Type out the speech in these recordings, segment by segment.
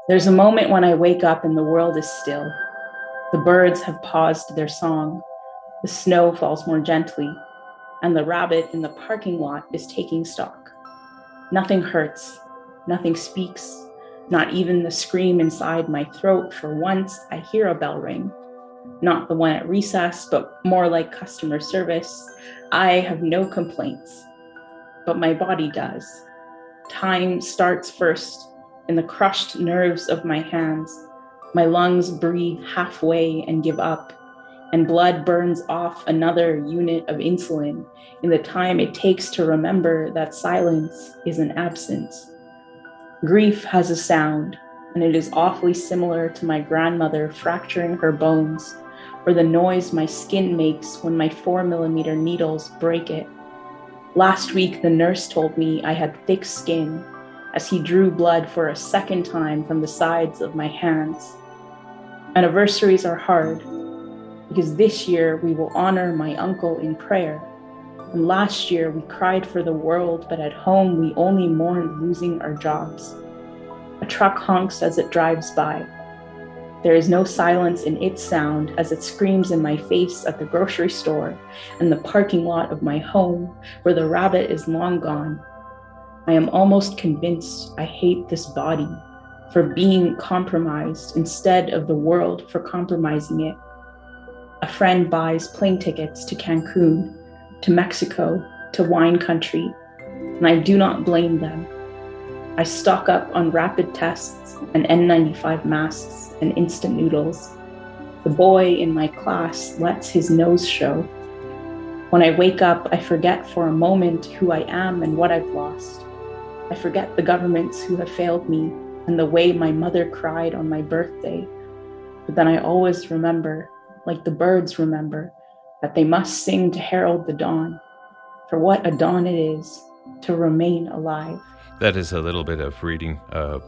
There's a moment when I wake up and the world is still. The birds have paused their song. The snow falls more gently, and the rabbit in the parking lot is taking stock. Nothing hurts, nothing speaks, not even the scream inside my throat. For once, I hear a bell ring. Not the one at recess, but more like customer service. I have no complaints, but my body does. Time starts first in the crushed nerves of my hands. My lungs breathe halfway and give up, and blood burns off another unit of insulin in the time it takes to remember that silence is an absence. Grief has a sound, and it is awfully similar to my grandmother fracturing her bones, or the noise my skin makes when my 4mm needles break it. Last week, the nurse told me I had thick skin as he drew blood for a second time from the sides of my hands. Anniversaries are hard because this year we will honor my uncle in prayer. And last year we cried for the world, but at home we only mourned losing our jobs. A truck honks as it drives by. There is no silence in its sound as it screams in my face at the grocery store and the parking lot of my home where the rabbit is long gone. I am almost convinced I hate this body for being compromised instead of the world for compromising it. A friend buys plane tickets to Cancun, to Mexico, to wine country, and I do not blame them. I stock up on rapid tests and N95 masks and instant noodles. The boy in my class lets his nose show. When I wake up, I forget for a moment who I am and what I've lost. I forget the governments who have failed me and the way my mother cried on my birthday. But then I always remember, like the birds remember, that they must sing to herald the dawn. For what a dawn it is to remain alive. That is a little bit of reading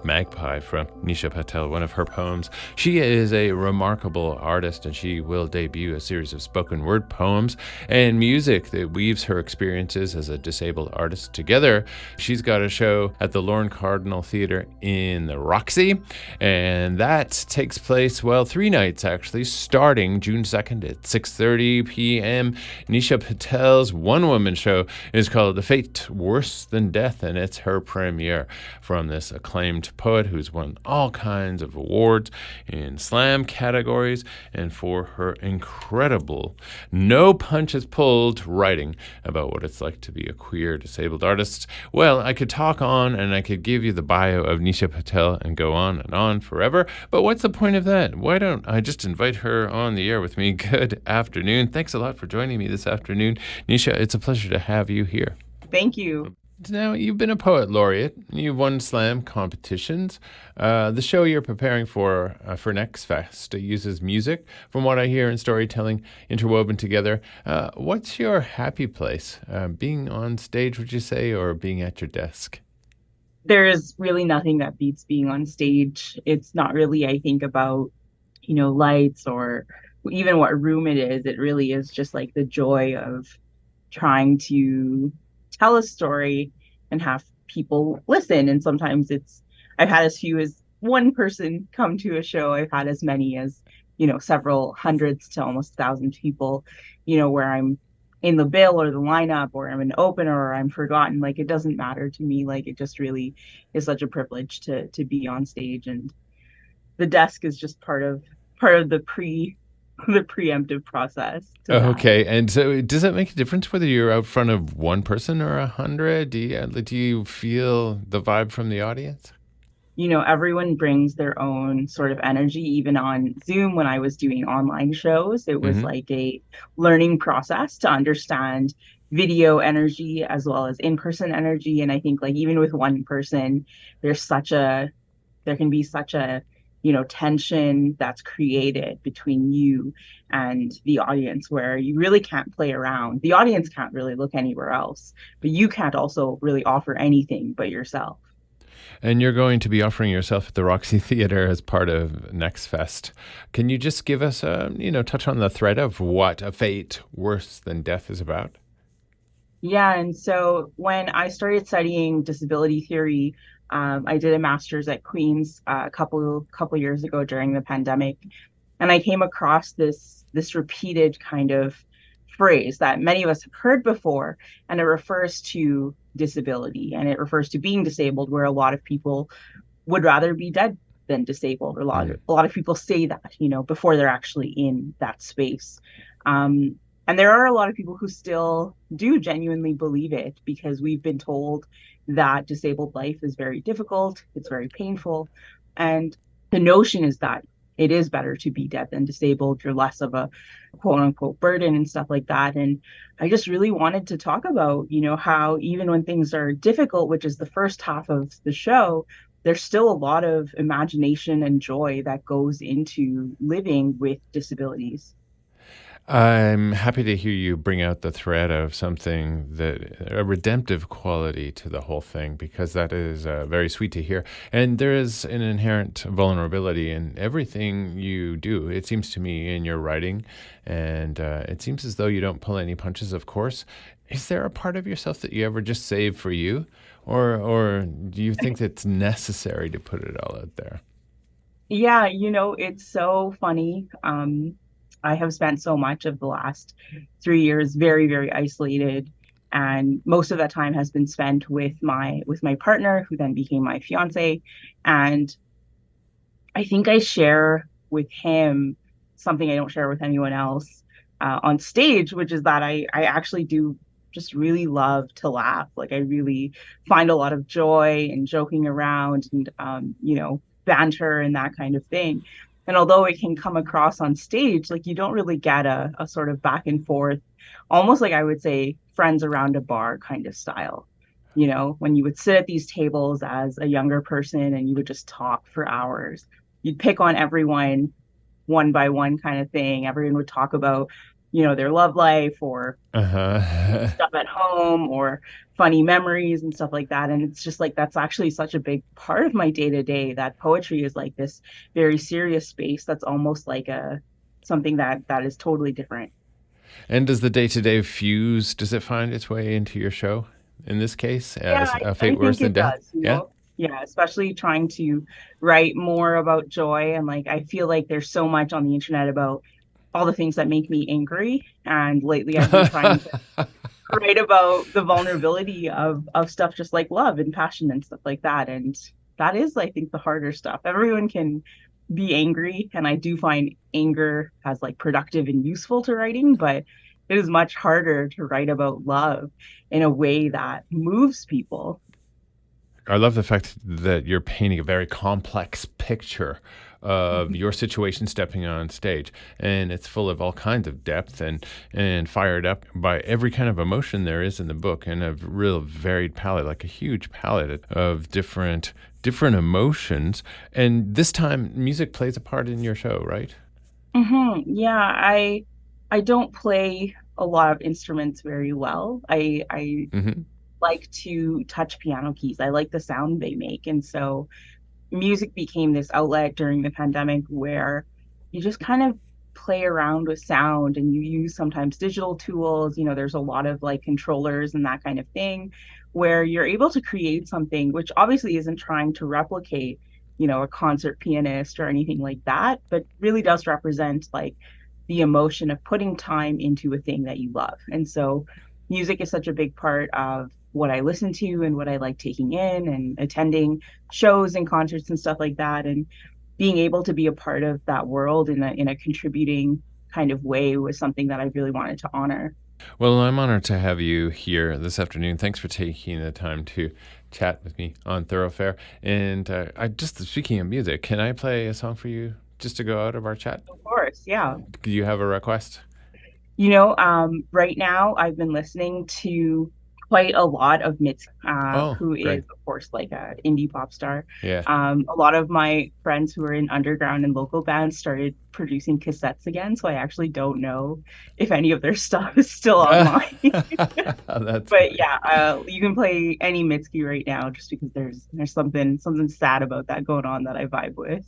Magpie from Nisha Patel, one of her poems. She is a remarkable artist, and she will debut a series of spoken word poems and music that weaves her experiences as a disabled artist together. She's got a show at the Lorne Cardinal Theatre in the Roxy, and that takes place, 3 nights actually, starting June 2nd at 6:30 p.m. Nisha Patel's one-woman show is called The Fate Worse Than Death, and it's her premiere from this acclaimed poet who's won all kinds of awards in slam categories and for her incredible no punches pulled writing about what it's like to be a queer disabled artist. Well, I could talk on and I could give you the bio of Nisha Patel and go on and on forever, but what's the point of that? Why don't I just invite her on the air with me? Good afternoon. Thanks a lot for joining me this afternoon. Nisha, it's a pleasure to have you here. Thank you. Now, you've been a poet laureate. You've won slam competitions. The show you're preparing for NEXTfest uses music, from what I hear, and storytelling interwoven together. What's your happy place? Being on stage, would you say, or being at your desk? There is really nothing that beats being on stage. It's not really, I think, about, lights or even what room it is. It really is just like the joy of trying to tell a story and have people listen. And sometimes I've had as few as one person come to a show. I've had as many as, several hundreds to almost 1,000 people, where I'm in the bill or the lineup or I'm an opener or I'm forgotten. Like, it doesn't matter to me. Like, it just really is such a privilege to be on stage. And the desk is just part of the preemptive process. Okay, and so does it make a difference whether you're out front of one person or 100? Do you feel the vibe from the audience? Everyone brings their own sort of energy. Even on Zoom, when I was doing online shows, it was like a learning process to understand video energy as well as in-person energy. And I think, like, even with one person, there can be such a tension that's created between you and the audience, where you really can't play around. The audience can't really look anywhere else, but you can't also really offer anything but yourself. And you're going to be offering yourself at the Roxy Theatre as part of NEXTfest. Can you just give us touch on the thread of what A Fate Worse Than Death is about? Yeah, and so when I started studying disability theory, I did a master's at Queen's a couple years ago during the pandemic, and I came across this repeated kind of phrase that many of us have heard before, and it refers to disability and it refers to being disabled, where a lot of people would rather be dead than disabled. Mm. A lot of people say that, before they're actually in that space. Um, and there are a lot of people who still do genuinely believe it, because we've been told that disabled life is very difficult, it's very painful. And the notion is that it is better to be dead than disabled. You're less of a quote unquote burden and stuff like that. And I just really wanted to talk about, how even when things are difficult, which is the first half of the show, there's still a lot of imagination and joy that goes into living with disabilities. I'm happy to hear you bring out the thread of something a redemptive quality to the whole thing, because that is very sweet to hear. And there is an inherent vulnerability in everything you do, it seems to me, in your writing. And it seems as though you don't pull any punches, of course. Is there a part of yourself that you ever just save for you? Or do you think it's necessary to put it all out there? Yeah, it's so funny. I have spent so much of the last 3 years very, very isolated, and most of that time has been spent with my partner, who then became my fiance. And I think I share with him something I don't share with anyone else on stage, which is that I actually do just really love to laugh. Like, I really find a lot of joy in joking around and, banter and that kind of thing. And although it can come across on stage, like, you don't really get a sort of back and forth, almost like, I would say, friends around a bar kind of style. When you would sit at these tables as a younger person and you would just talk for hours, you'd pick on everyone one by one kind of thing. Everyone would talk about, their love life or Uh-huh. stuff at home or funny memories and stuff like that. And it's just like, that's actually such a big part of my day to day, that poetry is like this very serious space that's almost like something that is totally different. And does the day-to-day fuse, does it find its way into your show in this case Yeah, as a I fate worse think than it death? does, Yeah? Yeah, especially trying to write more about joy. And like, I feel like there's so much on the internet about all the things that make me angry. And lately I've been trying to write about the vulnerability of stuff just like love and passion and stuff like that. And that is, I think, the harder stuff. Everyone can be angry, and I do find anger as like productive and useful to writing, but it is much harder to write about love in a way that moves people. I love the fact that you're painting a very complex picture of your situation stepping on stage, and it's full of all kinds of depth and fired up by every kind of emotion there is in the book, and a real varied palette, like a huge palette of different emotions. And this time music plays a part in your show, right? Yeah, I don't play a lot of instruments very well. I Hmm. like to touch piano keys. I like the sound they make. And so music became this outlet during the pandemic where you just kind of play around with sound, and you use sometimes digital tools. There's a lot of like controllers and that kind of thing, where you're able to create something which obviously isn't trying to replicate, a concert pianist or anything like that, but really does represent like the emotion of putting time into a thing that you love. And so music is such a big part of what I listen to and what I like taking in and attending shows and concerts and stuff like that. And being able to be a part of that world in a contributing kind of way was something that I really wanted to honor. Well, I'm honored to have you here this afternoon. Thanks for taking the time to chat with me on Thoroughfare. And I just speaking of music, can I play a song for you just to go out of our chat? Of course, yeah. Do you have a request? Right now I've been listening to quite a lot of Mitski, Oh, who is, great. of course, like a indie pop star. Yeah. A lot of my friends who are in underground and local bands started producing cassettes again, so I actually don't know if any of their stuff is still online. That's But funny. yeah, you can play any Mitski right now, just because there's something sad about that going on that I vibe with.